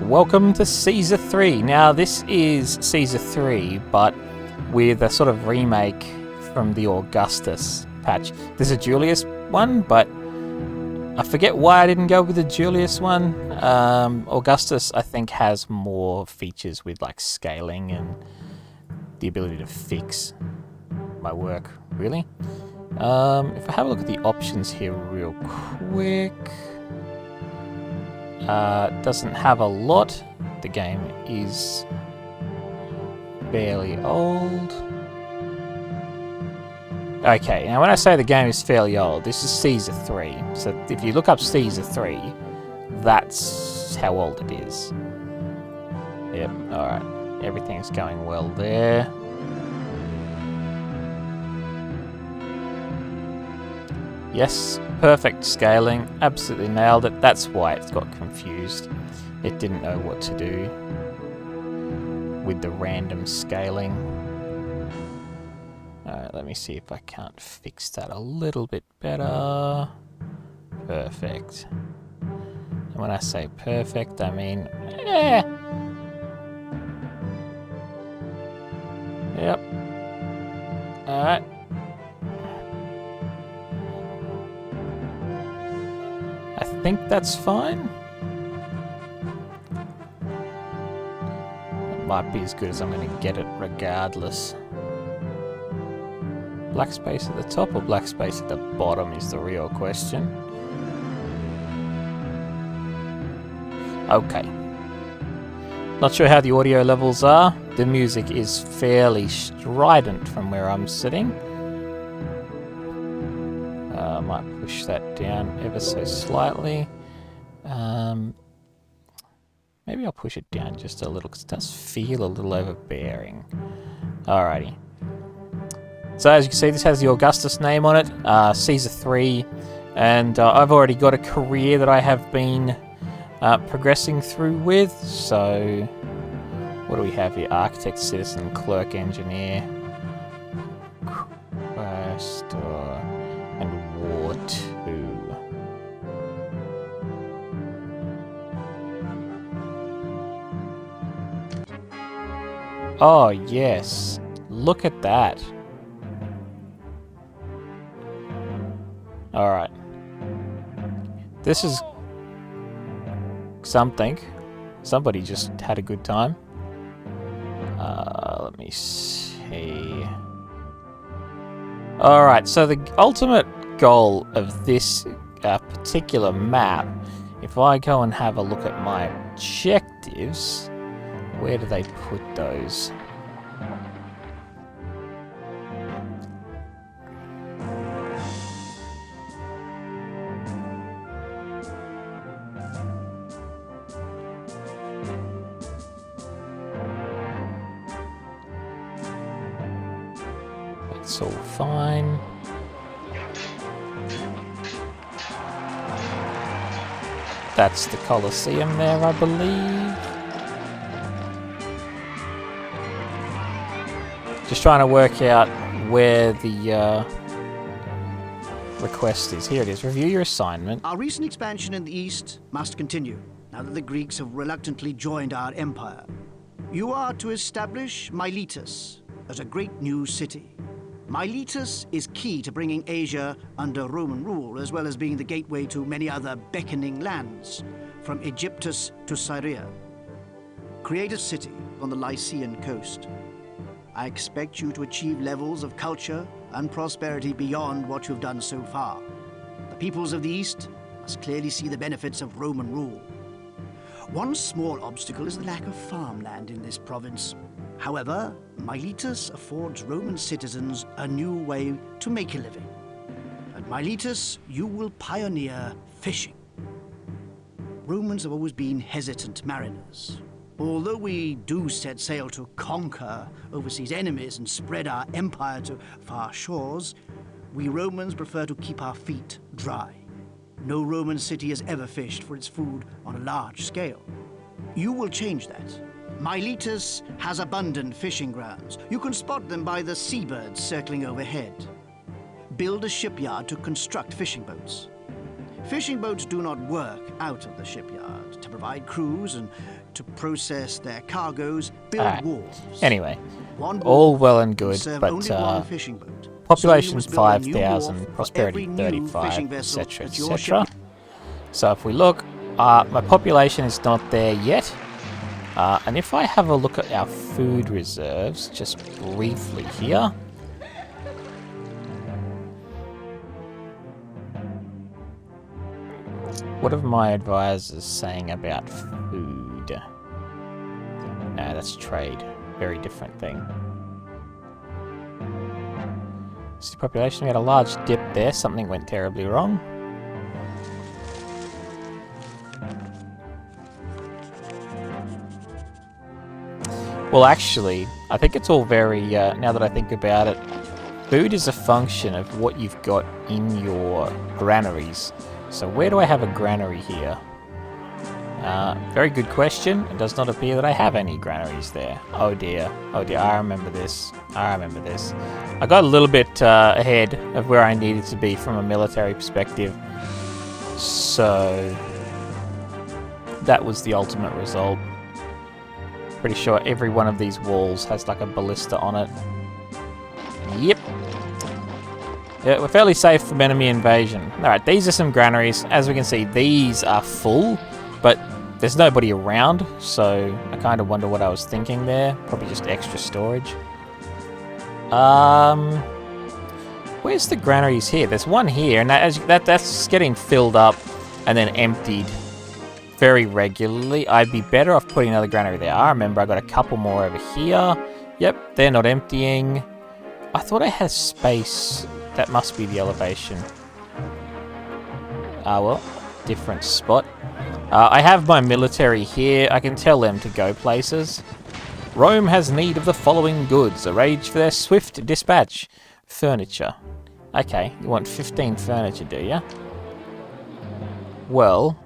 Welcome to Caesar 3. Now this is Caesar 3, but with a sort of remake from the Augustus patch. There's a Julius one, but I forget why I didn't go with the Julius one. Augustus, I think, has more features with like scaling and the ability to fix my work, really. If I have a look at the options here real quick, doesn't have a lot. The game is fairly old. Okay, now when I say the game is fairly old, this is Caesar 3. So if you look up Caesar 3, that's how old it is. Yep, alright. Everything's going well there. Yes, perfect scaling. Absolutely nailed it. That's why it's got confused. It didn't know what to do with the random scaling. Alright, let me see if I can't fix that a little bit better. Perfect. And when I say perfect, I mean, Yep. Alright. I think that's fine. It might be as good as I'm going to get it regardless. Black space at the top or black space at the bottom is the real question. Okay. Not sure how the audio levels are. The music is fairly strident from where I'm sitting. I might push that down ever so slightly. Maybe I'll push it down just a little because it does feel a little overbearing. Alrighty. So as you can see, this has the Augustus name on it, Caesar 3, and I've already got a career that I have been progressing through with. So what do we have here? Architect, citizen, clerk, engineer, quaestor, and war 2. Oh yes, look at that. Alright. This is something. Somebody just had a good time. Let me see. Alright, so the ultimate goal of this particular map, if I go and have a look at my objectives, where do they put those? It's all fine. That's the Colosseum there, I believe. Just trying to work out where the request is. Here it is. Review your assignment. Our recent expansion in the east must continue, now that the Greeks have reluctantly joined our empire. You are to establish Miletus as a great new city. Miletus is key to bringing Asia under Roman rule, as well as being the gateway to many other beckoning lands, from Egyptus to Syria. Create a city on the Lycian coast. I expect you to achieve levels of culture and prosperity beyond what you've done so far. The peoples of the East must clearly see the benefits of Roman rule. One small obstacle is the lack of farmland in this province. However, Miletus affords Roman citizens a new way to make a living. At Miletus, you will pioneer fishing. Romans have always been hesitant mariners. Although we do set sail to conquer overseas enemies and spread our empire to far shores, we Romans prefer to keep our feet dry. No Roman city has ever fished for its food on a large scale. You will change that. Miletus has abundant fishing grounds. You can spot them by the seabirds circling overhead. Build a shipyard to construct fishing boats. Fishing boats do not work out of the shipyard. To provide crews and to process their cargoes, build Alright. wharves. Anyway, One all wharf well and can good, serve but only one fishing boat. population So you must build a new 5,000, wharf for prosperity every new 35, fishing vessel etc., at your etc. shipyard. So if we look, my population is not there yet. And if I have a look at our food reserves, just briefly here. What are my advisors saying about food? No, that's trade. Very different thing. See, population, we had a large dip there. Something went terribly wrong. Well, actually, I think it's all very, now that I think about it, food is a function of what you've got in your granaries. So where do I have a granary here? Very good question. It does not appear that I have any granaries there. Oh dear. Oh dear, I remember this. I remember this. I got a little bit ahead of where I needed to be from a military perspective. So that was the ultimate result. Pretty sure every one of these walls has like a ballista on it. Yep. Yeah, we're fairly safe from enemy invasion. Alright, these are some granaries. As we can see, these are full, but there's nobody around, so I kind of wonder what I was thinking there. Probably just extra storage. Where's the granaries here? There's one here, and that's getting filled up and then emptied very regularly. I'd be better off putting another granary there. I remember I got a couple more over here. Yep, they're not emptying. I thought I had space. That must be the elevation. Well, different spot. I have my military here. I can tell them to go places. Rome has need of the following goods. Arrange for their swift dispatch. Furniture. Okay, you want 15 furniture, do you? Well,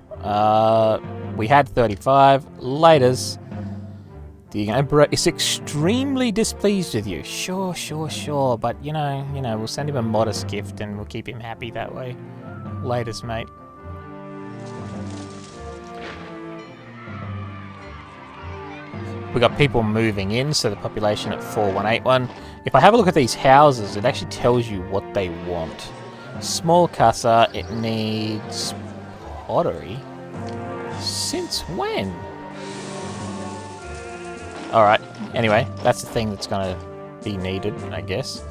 we had 35. Laters. The Emperor is extremely displeased with you. Sure, sure, sure. But, you know, we'll send him a modest gift and we'll keep him happy that way. Laters, mate. We got people moving in, so the population at 4181. If I have a look at these houses, it actually tells you what they want. Small casa, it needs pottery. Since when? Alright, anyway, that's the thing that's going to be needed, I guess.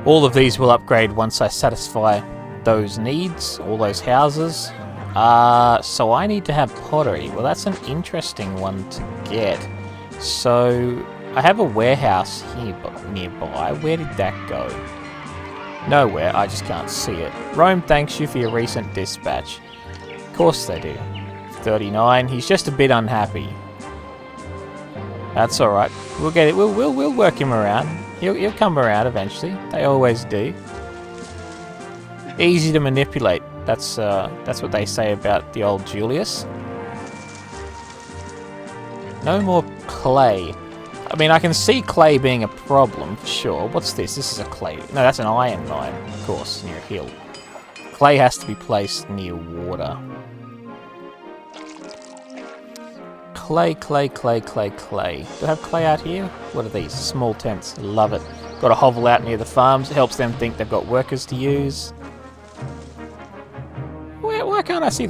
All of these will upgrade once I satisfy those needs, all those houses. So I need to have pottery. Well, that's an interesting one to get. So I have a warehouse here nearby. Where did that go? Nowhere, I just can't see it. Rome thanks you for your recent dispatch. Of course they do. 39, he's just a bit unhappy. That's alright. We'll get it. We'll work him around. He'll come around eventually. They always do. Easy to manipulate. That's what they say about the old Julius. No more clay. I mean, I can see clay being a problem, for sure. What's this? This is a clay. No, that's an iron mine, of course, near a hill. Clay has to be placed near water. Clay, clay, clay, clay, clay. Do I have clay out here? What are these? Small tents. Love it. Got a hovel out near the farms. It helps them think they've got workers to use. Why can't I see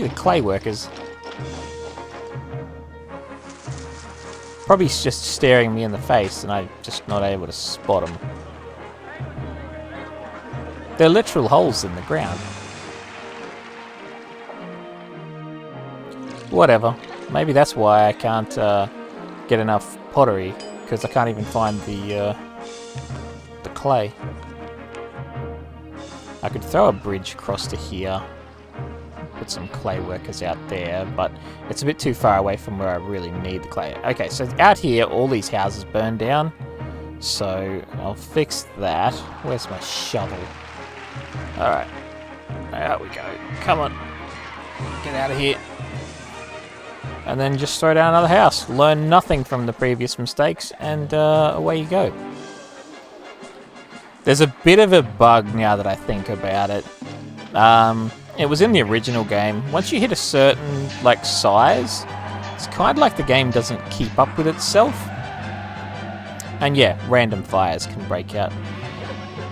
the clay workers? Probably just staring me in the face and I'm just not able to spot them. They're literal holes in the ground. Whatever. Maybe that's why I can't get enough pottery, because I can't even find the clay. I could throw a bridge across to here. Put some clay workers out there, but it's a bit too far away from where I really need the clay. Okay, so out here, all these houses burned down. So I'll fix that. Where's my shovel? Alright. Out we go. Come on. Get out of here. And then just throw down another house. Learn nothing from the previous mistakes, and away you go. There's a bit of a bug now that I think about it. It was in the original game. Once you hit a certain, like, size, it's kind of like the game doesn't keep up with itself. And yeah, random fires can break out.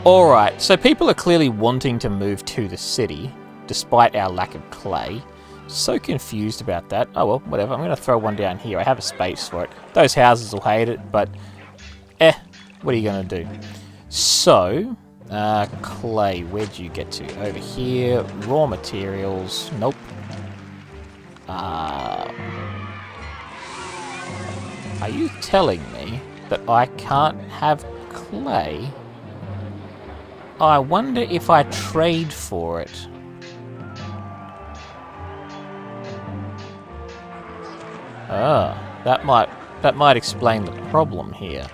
Alright, so people are clearly wanting to move to the city, despite our lack of clay. So confused about that. Oh well, whatever. I'm going to throw one down here. I have a space for it. Those houses will hate it, but what are you going to do? So, clay, where'd you get to? Over here. Raw materials. Nope. Are you telling me that I can't have clay? I wonder if I trade for it. Ah, that might explain the problem here.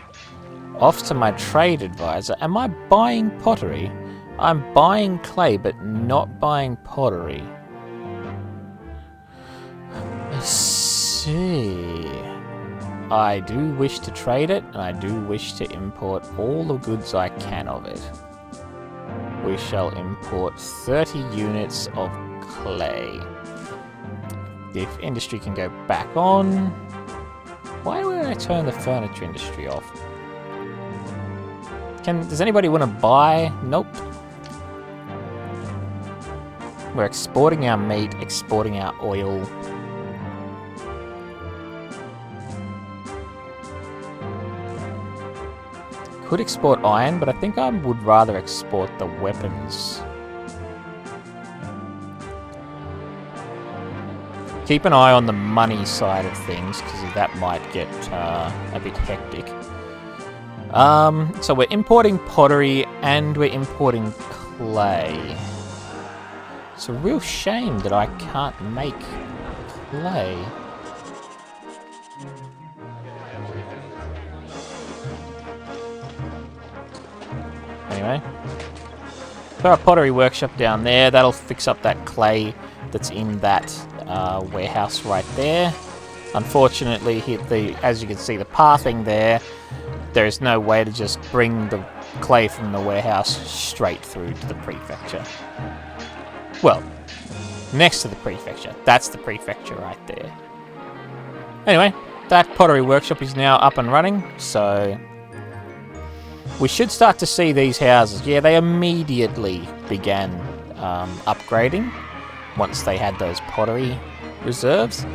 Off to my trade advisor. Am I buying pottery? I'm buying clay, but not buying pottery. I see. I do wish to trade it, and I do wish to import all the goods I can of it. We shall import 30 units of clay. If industry can go back on. Why would I turn the furniture industry off? Does anybody want to buy? Nope. We're exporting our meat, exporting our oil. Could export iron, but I think I would rather export the weapons. Keep an eye on the money side of things, because that might get a bit hectic. So we're importing pottery and we're importing clay. It's a real shame that I can't make clay. Anyway, throw a pottery workshop down there. That'll fix up that clay that's in that warehouse right there. Unfortunately, as you can see, the pathing there, there is no way to just bring the clay from the warehouse straight through to the prefecture. Well, next to the prefecture. That's the prefecture right there. Anyway, that pottery workshop is now up and running, so we should start to see these houses. Yeah, they immediately began upgrading once they had those pottery reserves.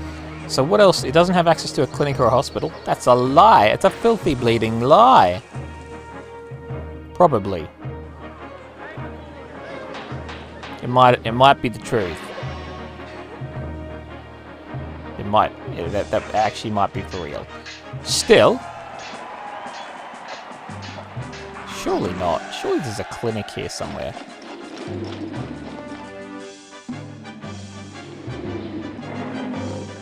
So what else? It doesn't have access to a clinic or a hospital. That's a lie. It's a filthy bleeding lie. Probably. It might be the truth. It might. Yeah, that actually might be for real. Still. Surely not. Surely there's a clinic here somewhere.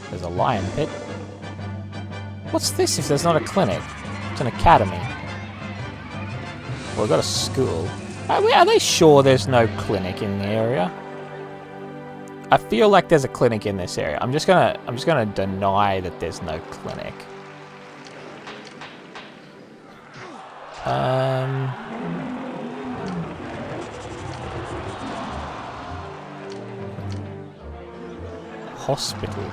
There's a lion pit. What's this if there's not a clinic? It's an academy. Well, we've got a school. Are they sure there's no clinic in the area? I feel like there's a clinic in this area. I'm just gonna deny that there's no clinic. Hospital.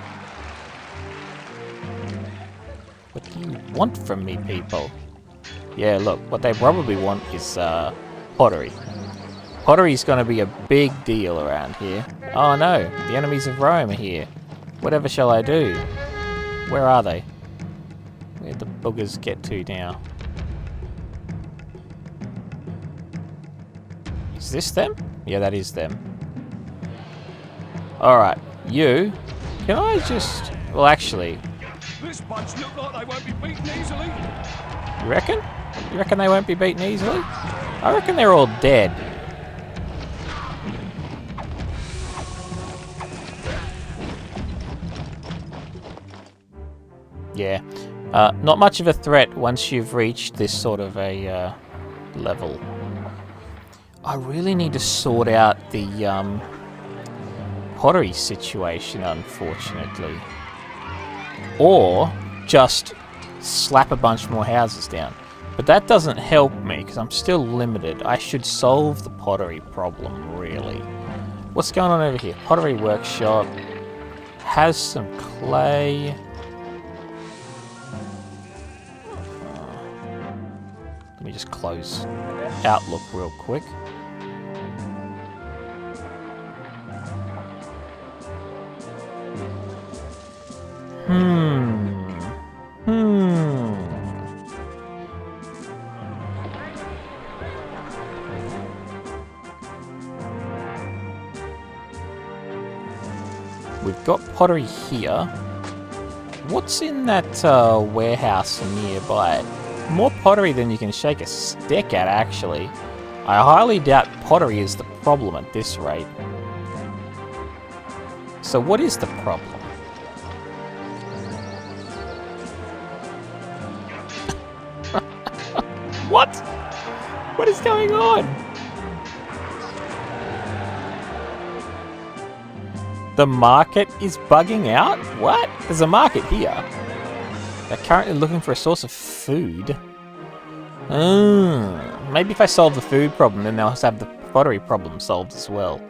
What do you want from me, people? Yeah, look, what they probably want is pottery. Pottery's gonna be a big deal around here. Oh no, the enemies of Rome are here. Whatever shall I do? Where are they? Where'd the boogers get to now? Is this them? Yeah, that is them. Alright, you. Can I just... Well, actually... This bunch look like they won't be beaten easily. You reckon? You reckon they won't be beaten easily? I reckon they're all dead. Yeah. Not much of a threat once you've reached this sort of a level. I really need to sort out the pottery situation, unfortunately. Or just slap a bunch more houses down. But that doesn't help me because I'm still limited. I should solve the pottery problem, really. What's going on over here? Pottery workshop. Has some clay. Let me just close Outlook real quick. We've got pottery here. What's in that warehouse nearby? More pottery than you can shake a stick at, actually. I highly doubt pottery is the problem at this rate. So what is the problem? What? What is going on? The market is bugging out? What? There's a market here. They're currently looking for a source of food. Maybe if I solve the food problem, then they'll have the pottery problem solved as well.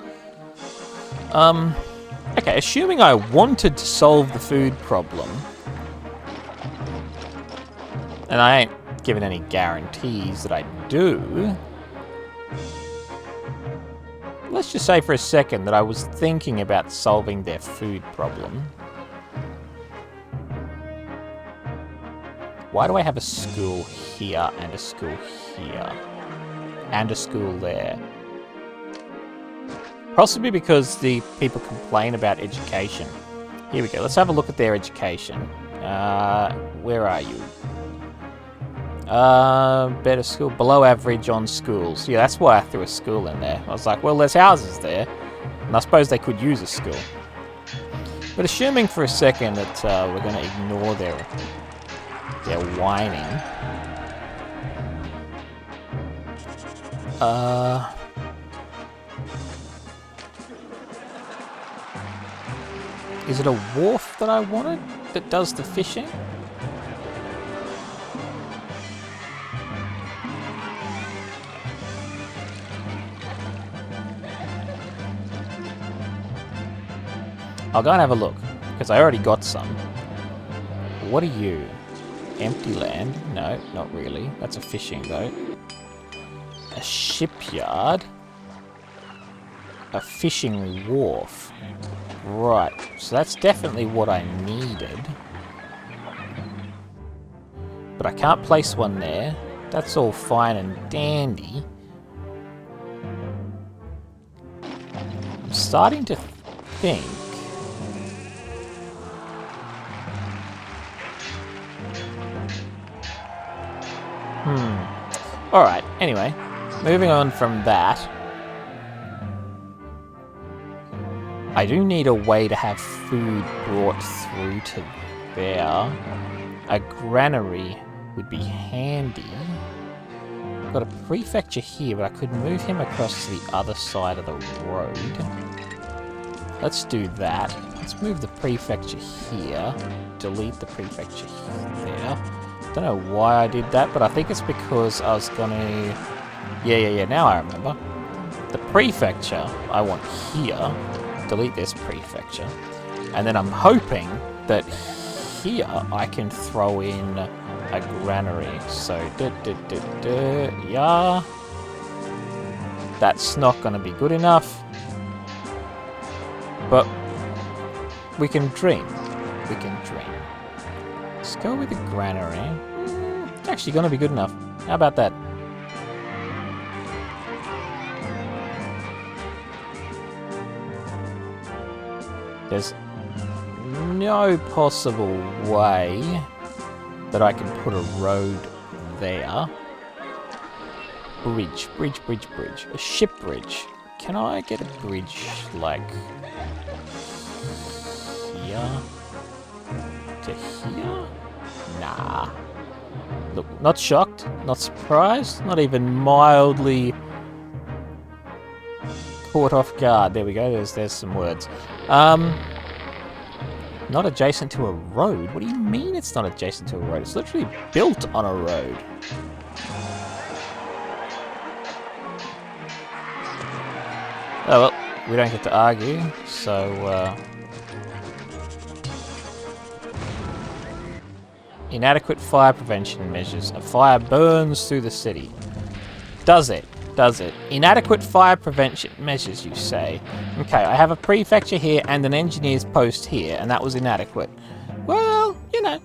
Okay, assuming I wanted to solve the food problem, and I ain't given any guarantees that I do, let's just say for a second that I was thinking about solving their food problem. Why do I have a school here and a school here? And a school there? Possibly because the people complain about education. Here we go. Let's have a look at their education. Where are you? Better school. Below average on schools. Yeah, that's why I threw a school in there. I was like, well, there's houses there. And I suppose they could use a school. But assuming for a second that we're going to ignore their whining. Is it a wharf that I wanted that does the fishing? I'll go and have a look, because I already got some. What are you? Empty land? No, not really. That's a fishing boat. A shipyard. A fishing wharf. Right, so that's definitely what I needed. But I can't place one there. That's all fine and dandy. I'm starting to think... Alright, anyway, moving on from that. I do need a way to have food brought through to there. A granary would be handy. Got a prefecture here, but I could move him across to the other side of the road. Let's do that. Let's move the prefecture here. Delete the prefecture there. Don't know why I did that, but I think it's because I was gonna... Yeah, now I remember. The prefecture I want here. Delete this prefecture. And then I'm hoping that here I can throw in a granary. So, yeah. That's not gonna be good enough. But we can dream. We can dream. Let's go with the granary. It's actually going to be good enough. How about that? There's no possible way that I can put a road there. Bridge. A ship bridge. Can I get a bridge, like, here to here? Nah. Look, not shocked, not surprised, not even mildly caught off guard. There we go, there's some words. Not adjacent to a road? What do you mean it's not adjacent to a road? It's literally built on a road. Oh well, we don't get to argue, so... Inadequate fire prevention measures. A fire burns through the city. Does it? Does it? Inadequate fire prevention measures, you say? Okay, I have a prefecture here and an engineer's post here, and that was inadequate. Well, you know.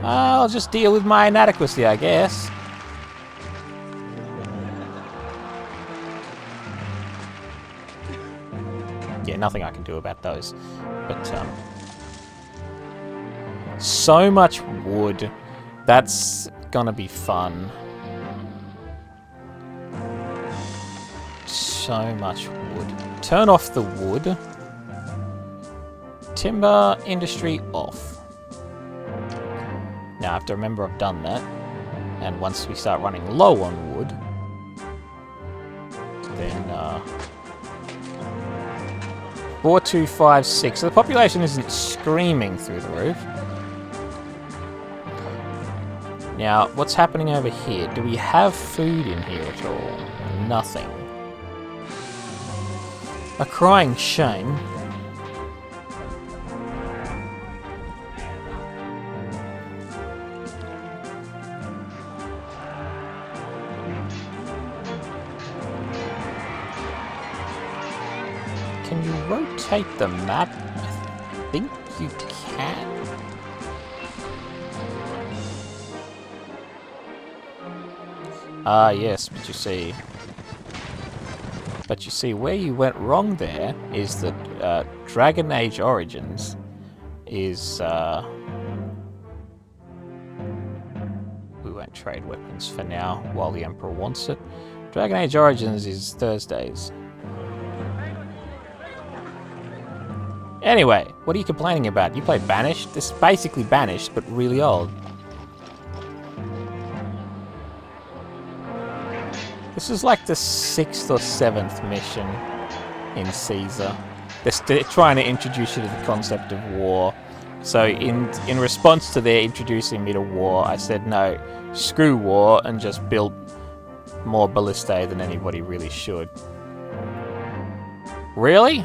I'll just deal with my inadequacy, I guess. Yeah, nothing I can do about those. But, so much wood. That's gonna be fun. So much wood. Turn off the wood. Timber industry off. Now I have to remember I've done that. And once we start running low on wood, then 4256. So the population isn't screaming through the roof. Now, what's happening over here? Do we have food in here at all? Nothing. A crying shame. Can you rotate the map? I think you can. Ah, yes, but you see, where you went wrong there is that Dragon Age Origins is, we won't trade weapons for now while the Emperor wants it. Dragon Age Origins is Thursdays. Anyway, what are you complaining about? You play Banished? This is basically Banished, but really old. This is like the 6th or 7th mission in Caesar. They're trying to introduce you to the concept of war. So in response to their introducing me to war, I said no, screw war, and just built more ballistae than anybody really should. Really?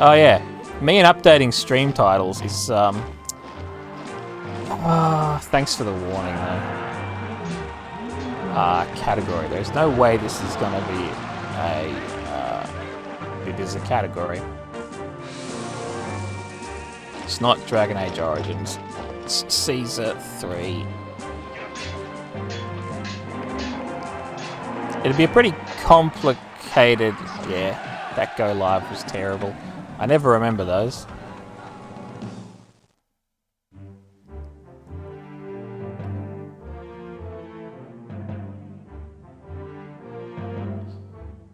Oh yeah. Me and updating stream titles is, thanks for the warning, though. Category. There's no way this is gonna be it is a category. It's not Dragon Age Origins. It's Caesar 3. It'd be a pretty complicated... Yeah, that go live was terrible. I never remember those.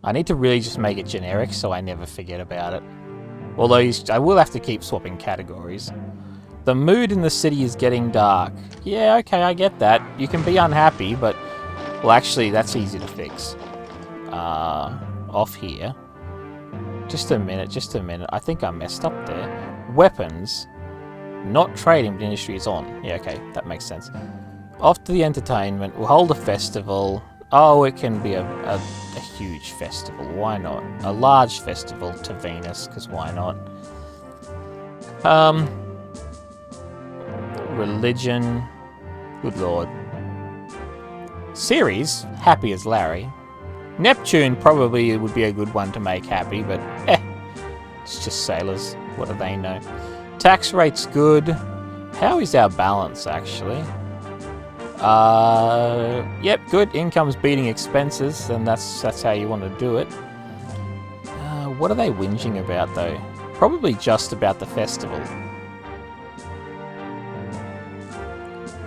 I need to really just make it generic so I never forget about it. Although I will have to keep swapping categories. The mood in the city is getting dark. Yeah, okay, I get that. You can be unhappy, but... Well, actually, that's easy to fix. Off here. Just a minute. I think I messed up there. Weapons. Not trading, but industry is on. Yeah, okay, that makes sense. Off to the entertainment. We'll hold a festival. Oh, it can be a huge festival. Why not? A large festival to Venus, because why not? Religion. Good lord. Series. Happy as Larry. Neptune probably would be a good one to make happy, but it's just sailors. What do they know? Tax rate's good. How is our balance, actually? Yep, good. Income's beating expenses, and that's how you want to do it. What are they whinging about, though? Probably just about the festival.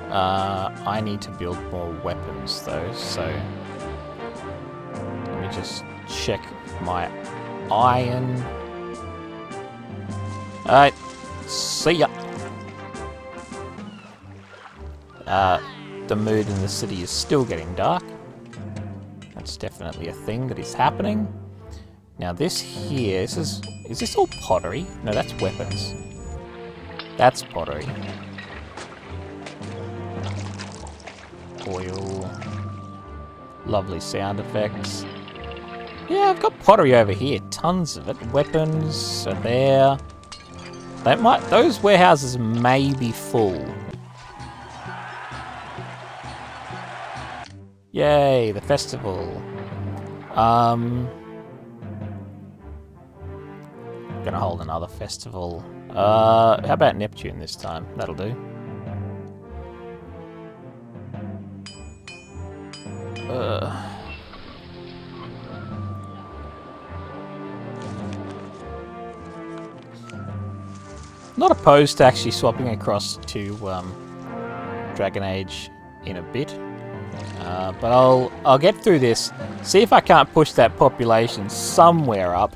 I need to build more weapons, though, so... Let me just check my iron. Alright, see ya! The mood in the city is still getting dark. That's definitely a thing that is happening. Now this here, is this all pottery? No, that's weapons. That's pottery. Oil. Lovely sound effects. Yeah, I've got pottery over here tons of it. Weapons are there. Those warehouses may be full. Yay, the festival. Gonna hold another festival. How about Neptune this time? That'll do. Not opposed to actually swapping across to Dragon Age in a bit, but I'll get through this, see if I can't push that population somewhere up.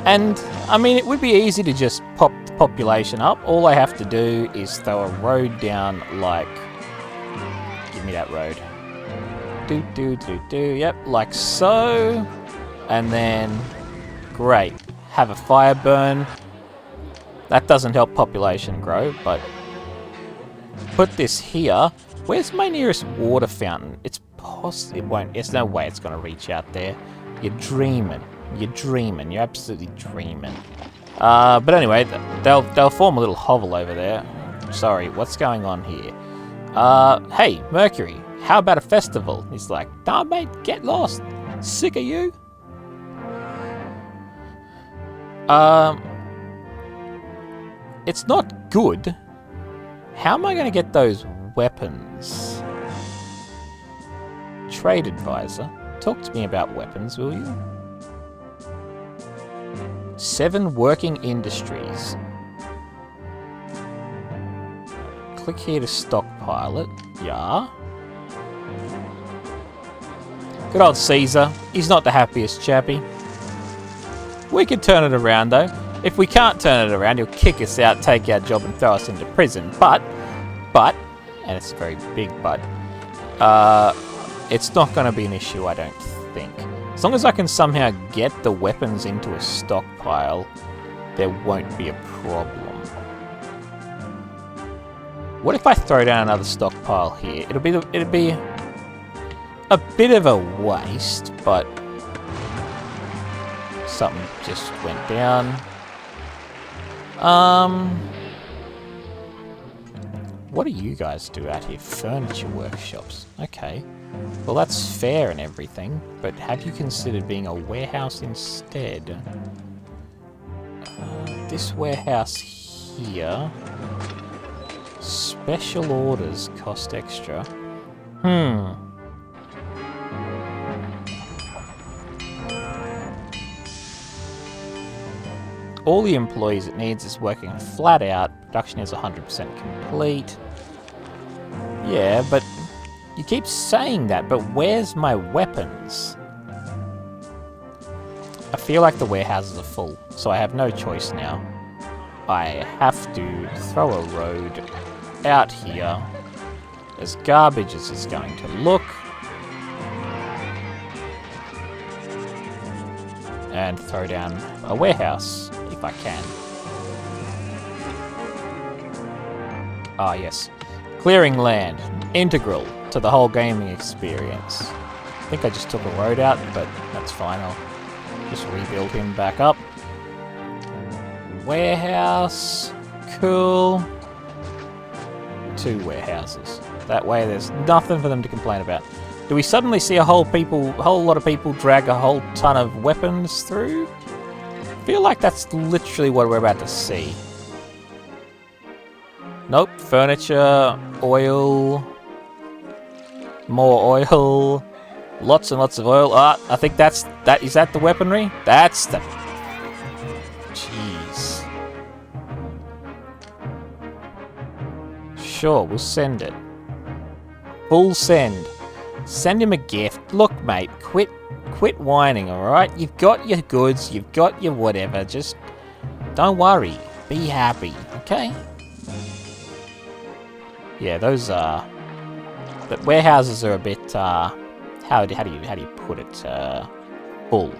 And I mean, it would be easy to just pop the population up. All I have to do is throw a road down, like, give me that road. Yep, like so, and then great, have a fire burn. That doesn't help population grow, but put this here. Where's my nearest water fountain? It won't. There's no way it's going to reach out there. You're dreaming. You're dreaming. You're absolutely dreaming. But anyway, they'll form a little hovel over there. Sorry, what's going on here? Hey, Mercury, how about a festival? He's like, nah, mate, get lost. Sick of you. It's not good. How am I going to get those weapons? Trade advisor. Talk to me about weapons, will you? 7 working industries. Click here to stockpile it. Yeah. Good old Caesar. He's not the happiest chappy. We could turn it around though. If we can't turn it around, he'll kick us out, take our job and throw us into prison. But, and it's a very big but, it's not going to be an issue, I don't think. As long as I can somehow get the weapons into a stockpile, there won't be a problem. What if I throw down another stockpile here? It'd be a bit of a waste, but something just went down. What do you guys do out here? Furniture workshops. Okay. Well, that's fair and everything, but have you considered being a warehouse instead? This warehouse here. Special orders cost extra. All the employees it needs is working flat out. Production is 100% complete. Yeah, but you keep saying that, but where's my weapons? I feel like the warehouses are full, so I have no choice now. I have to throw a road out here, as garbage as it's going to look. And throw down a warehouse, if I can. Ah, yes. Clearing land. Integral to the whole gaming experience. I think I just took a road out, but that's fine. I'll just rebuild him back up. Warehouse. Cool. 2 warehouses. That way there's nothing for them to complain about. Do we suddenly see a whole lot of people drag a whole ton of weapons through? I feel like that's literally what we're about to see. Nope. Furniture, oil, more oil, lots and lots of oil. I think is that the weaponry? That's the... Jeez. Sure, we'll send it. Full send. Send him a gift. Look, mate, quit whining, alright? You've got your goods, you've got your whatever, just don't worry. Be happy, okay? Yeah, those the warehouses are a bit how do you put it? Full.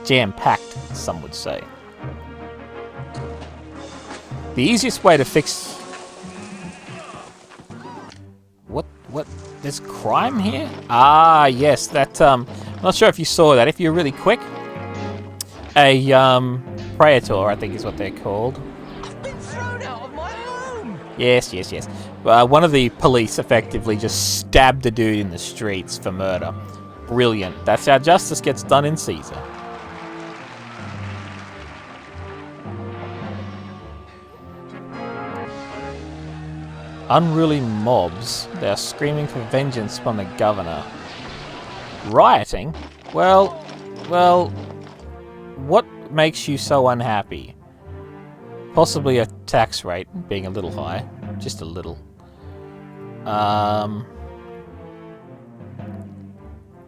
Jam-packed, some would say. The easiest way to fix... What? There's crime here? Ah, yes, that, I'm not sure if you saw that. If you're really quick, a praetor, I think is what they're called. I've been thrown out of my home. Yes. One of the police effectively just stabbed a dude in the streets for murder. Brilliant. That's how justice gets done in Caesar. Unruly mobs. They are screaming for vengeance from the governor. Rioting? Well, what makes you so unhappy? Possibly a tax rate being a little high. Just a little.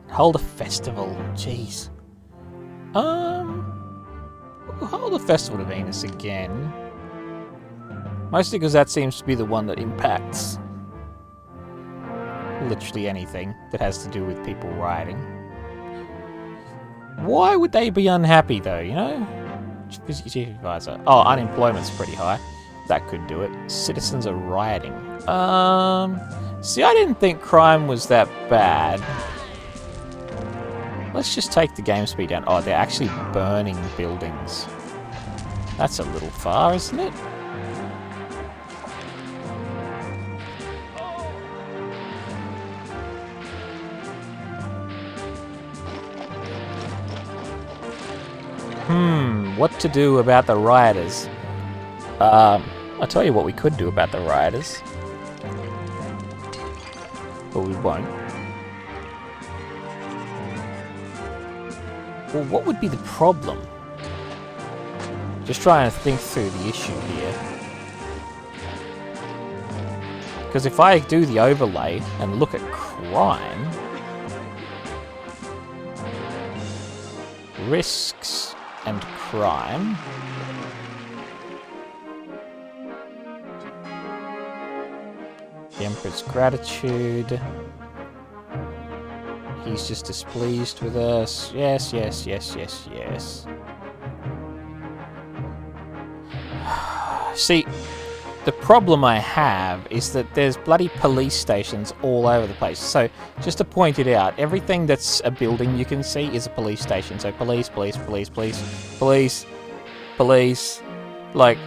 Hold a festival. Jeez. Hold a festival to Venus again. Mostly because that seems to be the one that impacts literally anything that has to do with people rioting. Why would they be unhappy though, you know? Chief advisor. Oh, unemployment's pretty high. That could do it. Citizens are rioting. See, I didn't think crime was that bad. Let's just take the game speed down. Oh, they're actually burning buildings. That's a little far, isn't it? What to do about the rioters? I'll tell you what we could do about the rioters. But we won't. Well, what would be the problem? Just trying to think through the issue here. Because if I do the overlay and look at crime... risks and crime... The Emperor's gratitude. He's just displeased with us. Yes. See, the problem I have is that there's bloody police stations all over the place. So, just to point it out, everything that's a building you can see is a police station. So, police. Like,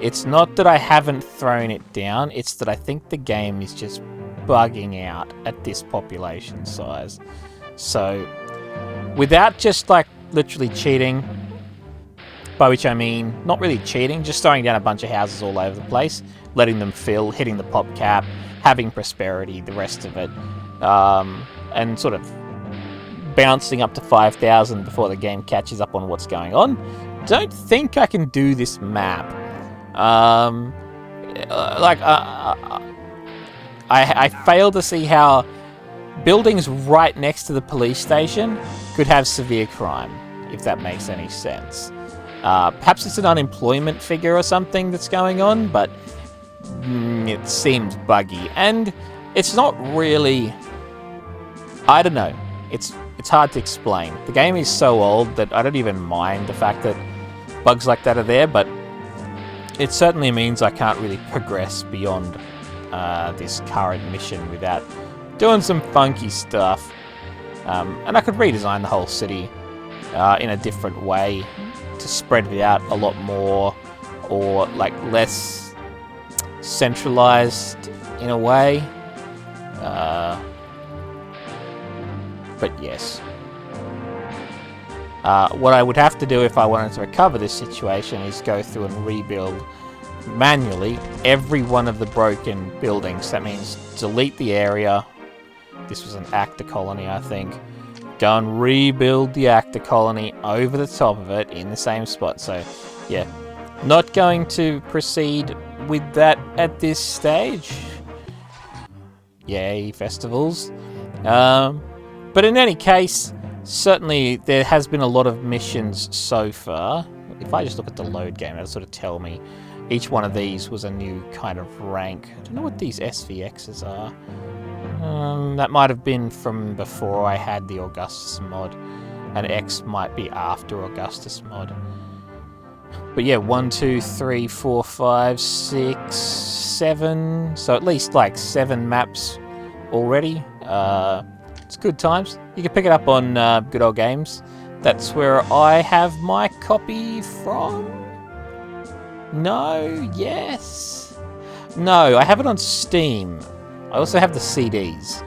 it's not that I haven't thrown it down, it's that I think the game is just bugging out at this population size. So, without just, like, literally cheating, by which I mean, not really cheating, just throwing down a bunch of houses all over the place, letting them fill, hitting the pop cap, having prosperity, the rest of it, and sort of bouncing up to 5,000 before the game catches up on what's going on. Don't think I can do this map. I fail to see how buildings right next to the police station could have severe crime, if that makes any sense. Perhaps it's an unemployment figure or something that's going on, but it seems buggy. And it's not really... I don't know. It's hard to explain. The game is so old that I don't even mind the fact that bugs like that are there, but it certainly means I can't really progress beyond this current mission without doing some funky stuff. And I could redesign the whole city in a different way to spread it out a lot more, or like less centralized in a way. But yes. What I would have to do if I wanted to recover this situation is go through and rebuild manually every one of the broken buildings. That means delete the area. This was an actor colony, I think. Go and rebuild the actor colony over the top of it in the same spot. So, yeah. Not going to proceed with that at this stage. Yay, festivals. But in any case, certainly there has been a lot of missions so far. If I just look at the load game, it'll sort of tell me each one of these was a new kind of rank. I don't know what these SVXs are. That might have been from before I had the Augustus Mod, and X might be after Augustus Mod. But yeah, 1, 2, 3, 4, 5, 6, 7. So at least like 7 maps already. It's good times. You can pick it up on Good Old Games. That's where I have my copy from. No, yes. No, I have it on Steam. I also have the CDs.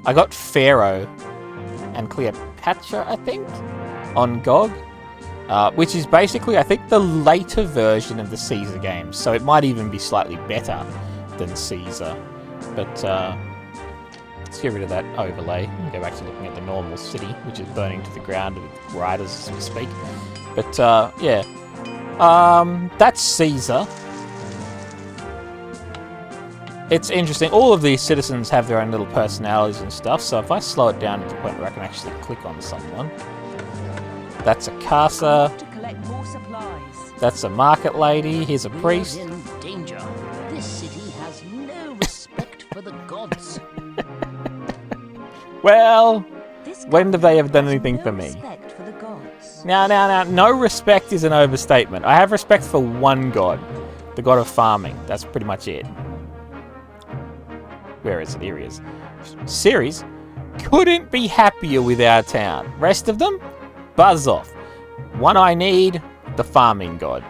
I got Pharaoh and Cleopatra, I think, on GOG. Which is basically, I think, the later version of the Caesar games. So it might even be slightly better than Caesar. But let's get rid of that overlay and go back to looking at the normal city, which is burning to the ground with riders, so to speak. But yeah, that's Caesar. It's interesting. All of these citizens have their own little personalities and stuff. So if I slow it down to the point where I can actually click on someone. That's a casa. To collect more supplies. That's a market lady. Here's a priest. In danger. This city has no respect for the gods. Well, This when have they ever done has anything no for me? respect for the gods. Now, no respect is an overstatement. I have respect for one god, the god of farming. That's pretty much it. Where is it? Here he is. Ceres couldn't be happier with our town. Rest of them, buzz off. One I need, the farming god.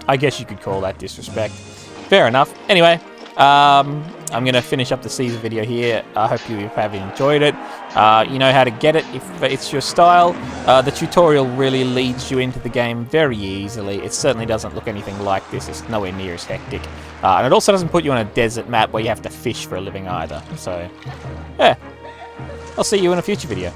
I guess you could call that disrespect. Fair enough. Anyway, I'm going to finish up the Caesar video here. I hope you have enjoyed it. You know how to get it if it's your style. The tutorial really leads you into the game very easily. It certainly doesn't look anything like this. It's nowhere near as hectic. And it also doesn't put you on a desert map where you have to fish for a living either. So, yeah. I'll see you in a future video.